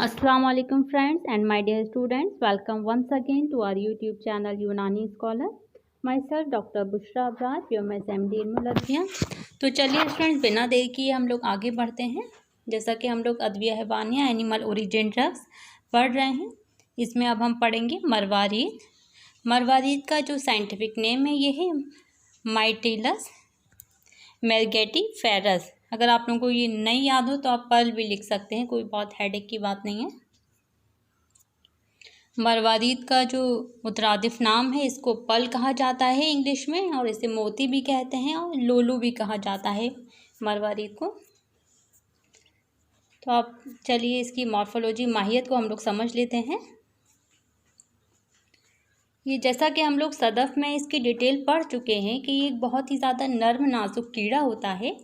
Assalamu alaikum friends and my dear students, welcome once again to our YouTube channel यूनानी scholar. myself doctor Bushra Abrar, PMS MD इल्मुल। तो चलिए friends, बिना देर किए हम लोग आगे बढ़ते हैं। जैसा कि हम लोग अद्विया हैवानिया एनिमल ओरिजिन ड्रग्स पढ़ रहे हैं, इसमें अब हम पढ़ेंगे मरवारीद। मरवारीद का जो साइंटिफिक नेम है ये है माइटिलस मेरगेटिफेरस। अगर आप लोगों को ये नहीं याद हो तो आप पर्ल भी लिख सकते हैं, कोई बहुत हेडेक की बात नहीं है। मरवारीद का जो मुतरादिफ नाम है, इसको पर्ल कहा जाता है इंग्लिश में, और इसे मोती भी कहते हैं और लोलू भी कहा जाता है मरवारीद को। तो आप चलिए इसकी मॉर्फोलॉजी माहियत को हम लोग समझ लेते हैं। ये जैसा कि हम लोग सदफ़ में इसकी डिटेल पढ़ चुके हैं कि ये एक बहुत ही ज़्यादा नर्म नाजुक कीड़ा होता है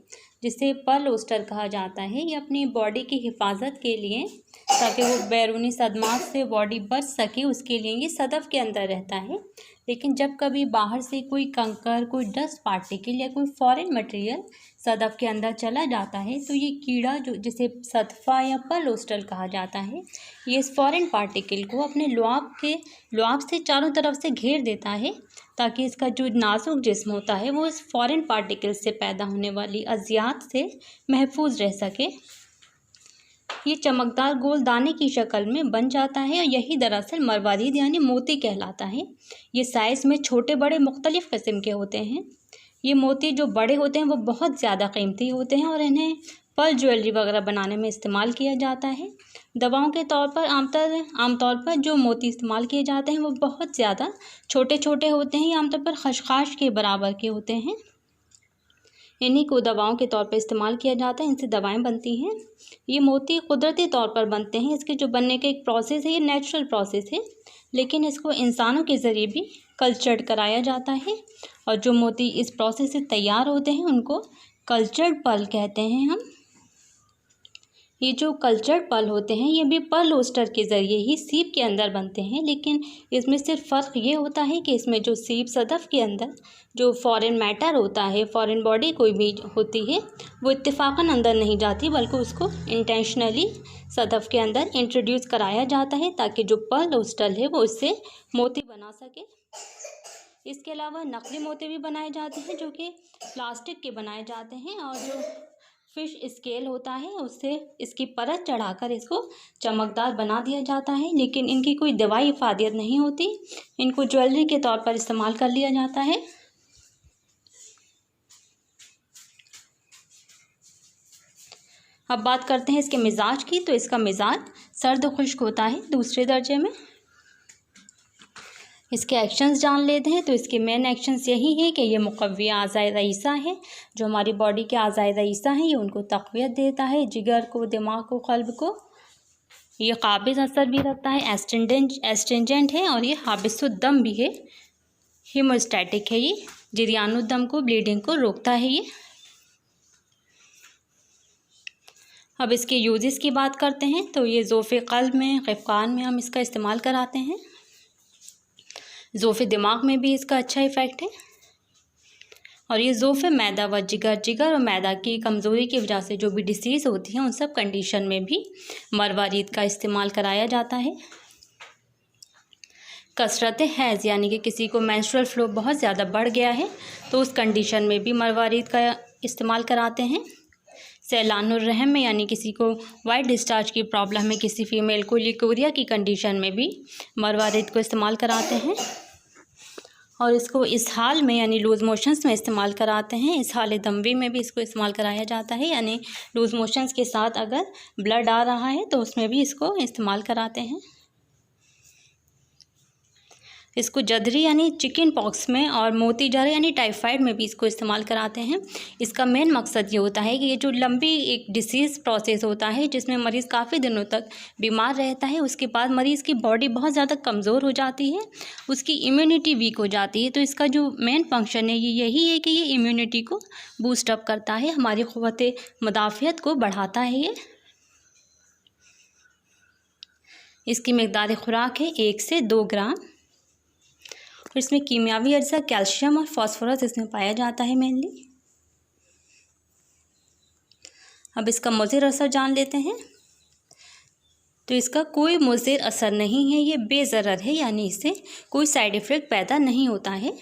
जिसे पर्ल ओस्टर कहा जाता है। ये अपनी बॉडी की हिफाजत के लिए, ताकि वो बैरूनी सदमात से बॉडी बच सके, उसके लिए ये सदफ़ के अंदर रहता है। लेकिन जब कभी बाहर से कोई कंकर, कोई डस्ट पार्टिकल या कोई फॉरेन मटेरियल सदफ़ के अंदर चला जाता है तो ये कीड़ा जो जिसे सदफ़ा या पर्ल ओस्टर कहा जाता है, ये इस फॉरेन पार्टिकल को अपने लुआब से चारों तरफ से घेर देता है, ताकि इसका जो नाजुक जिस्म होता है वो इस फॉरेन पार्टिकल से पैदा होने वाली अज़ियात से महफूज रह सके। ये चमकदार गोल दाने की शक्ल में बन जाता है और यही दरअसल मरवारीद यानी मोती कहलाता है। ये साइज़ में छोटे बड़े मुख्तलिफ़ किस्म के होते हैं। ये मोती जो बड़े होते हैं वो बहुत ज़्यादा कीमती होते हैं और इन्हें पर्ल ज्वेलरी वगैरह बनाने में इस्तेमाल किया जाता है। दवाओं के तौर पर आमतौर पर जो मोती इस्तेमाल किए जाते हैं वो बहुत ज़्यादा छोटे छोटे होते हैं, आमतौर पर खशखाश के बराबर के होते हैं। इन्हीं को दवाओं के तौर पर इस्तेमाल किया जाता है, इनसे दवाएं बनती हैं। ये मोती कुदरती तौर पर बनते हैं, इसके जो बनने का एक प्रोसेस है ये नेचुरल प्रोसेस है, लेकिन इसको इंसानों के ज़रिए भी कल्चर्ड कराया जाता है। और जो मोती इस प्रोसेस से तैयार होते हैं उनको कल्चर्ड पर्ल कहते हैं हम। ये जो कल्चर्ड पर्ल होते हैं ये भी पर्ल ओस्टर के ज़रिए ही सीप के अंदर बनते हैं, लेकिन इसमें सिर्फ फ़र्क ये होता है कि इसमें जो सीप सदफ़ के अंदर जो फॉरेन मैटर होता है, फॉरेन बॉडी कोई भी होती है, वो इत्तेफाकन अंदर नहीं जाती, बल्कि उसको इंटेंशनली सदफ़ के अंदर इंट्रोड्यूस कराया जाता है ताकि जो पर्ल ओस्टर है वो उससे मोती बना सके। इसके अलावा नकली मोती भी बनाए जाते हैं जो कि प्लास्टिक के बनाए जाते हैं, और जो फ़िश स्केल होता है उससे इसकी परत चढ़ाकर इसको चमकदार बना दिया जाता है, लेकिन इनकी कोई दवाई इफ़ादियत नहीं होती। इनको ज्वेलरी के तौर पर इस्तेमाल कर लिया जाता है। अब बात करते हैं इसके मिजाज की। तो इसका मिजाज सर्द खुश्क होता है दूसरे दर्जे में। इसके एक्शंस जान लेते हैं। तो इसके मेन एक्शंस यही है कि ये मुक़व्वी आज़ाए रईसा है, जो हमारी बॉडी के आज़ाए रईसा हैं, ये उनको तक़वियत देता है, जिगर को, दिमाग को, क़ल्ब को। ये काबिज़ असर भी रखता है, एस्ट्रिंजेंट है, और ये हाबिसुद्दम भी है, हीमोस्टैटिक है। ये जरियानुद्दम को, ब्लीडिंग को रोकता है ये। अब इसके यूज़ेस की बात करते हैं। तो ये ज़ोफ़े क़ल्ब में, ख़िफ़क़ान में हम इसका इस्तेमाल कराते हैं। ज़ोफ़े दिमाग में भी इसका अच्छा इफ़ेक्ट है। और ये ज़ोफ़े मैदा व जिगर और मैदा की कमज़ोरी की वजह से जो भी डिसीज़ होती हैं उन सब कंडीशन में भी मरवारीद का इस्तेमाल कराया जाता है। कसरत हैज़ यानी कि किसी को मेंस्ट्रुअल फ्लो बहुत ज़्यादा बढ़ गया है तो उस कंडीशन में भी मरवारीद का इस्तेमाल कराते हैं। सैलानुर रहम में यानी किसी को वाइट डिस्चार्ज की प्रॉब्लम है, किसी फ़ीमेल को लिकोरिया की कंडीशन में भी मरवारीद को इस्तेमाल कराते हैं। और इसको इसहाल में यानी लूज़ मोशंस में इस्तेमाल कराते हैं। इसहाल दमवी में भी इसको इस्तेमाल कराया जाता है, यानी लूज़ मोशंस के साथ अगर ब्लड आ रहा है तो उसमें भी इसको इस्तेमाल कराते हैं। इसको जदरी यानी चिकन पॉक्स में और मोतीजर यानी टाइफाइड में भी इसको इस्तेमाल कराते हैं। इसका मेन मकसद ये होता है कि ये जो लंबी एक डिसीज़ प्रोसेस होता है जिसमें मरीज़ काफ़ी दिनों तक बीमार रहता है, उसके बाद मरीज़ की बॉडी बहुत ज़्यादा कमज़ोर हो जाती है, उसकी इम्यूनिटी वीक हो जाती है। तो इसका जो मेन फंक्शन है ये यही है कि ये इम्यूनिटी को बूस्ट अप करता है, हमारी क़ुव्वत मुदाफ़ियत को बढ़ाता है ये। इसकी मकदार खुराक है 1 से 2 ग्राम। और इसमें कीमियावी अज्जा कैल्शियम और फास्फोरस इसमें पाया जाता है मेनली। अब इसका मुज़िर असर जान लेते हैं। तो इसका कोई मुज़िर असर नहीं है, ये बेज़रर है, यानी इससे कोई साइड इफ़ेक्ट पैदा नहीं होता है,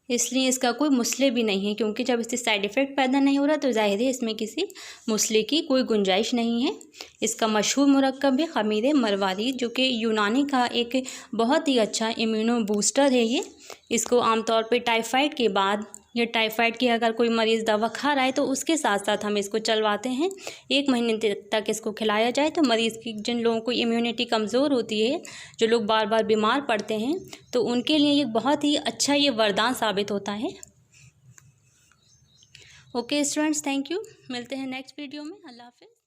इसलिए इसका कोई मुसले भी नहीं है। क्योंकि जब इससे साइड इफ़ेक्ट पैदा नहीं हो रहा तो ज़ाहिर है इसमें किसी मुसले की कोई गुंजाइश नहीं है। इसका मशहूर मुरक्कब है ख़मीर मरवारीद, जो कि यूनानी का एक बहुत ही अच्छा इम्यूनो बूस्टर है ये। इसको आमतौर पे टाइफाइड के बाद या टाइफाइड की अगर कोई मरीज़ दवा खा रहा है तो उसके साथ साथ हम इसको चलवाते हैं। 1 महीने तक इसको खिलाया जाए तो मरीज़ की, जिन लोगों को इम्यूनिटी कमज़ोर होती है, जो लोग बार बार बीमार पड़ते हैं, तो उनके लिए ये बहुत ही अच्छा ये वरदान साबित होता है। Okay students, thank you. मिलते हैं नेक्स्ट वीडियो में। अल्लाह हाफ़िज़।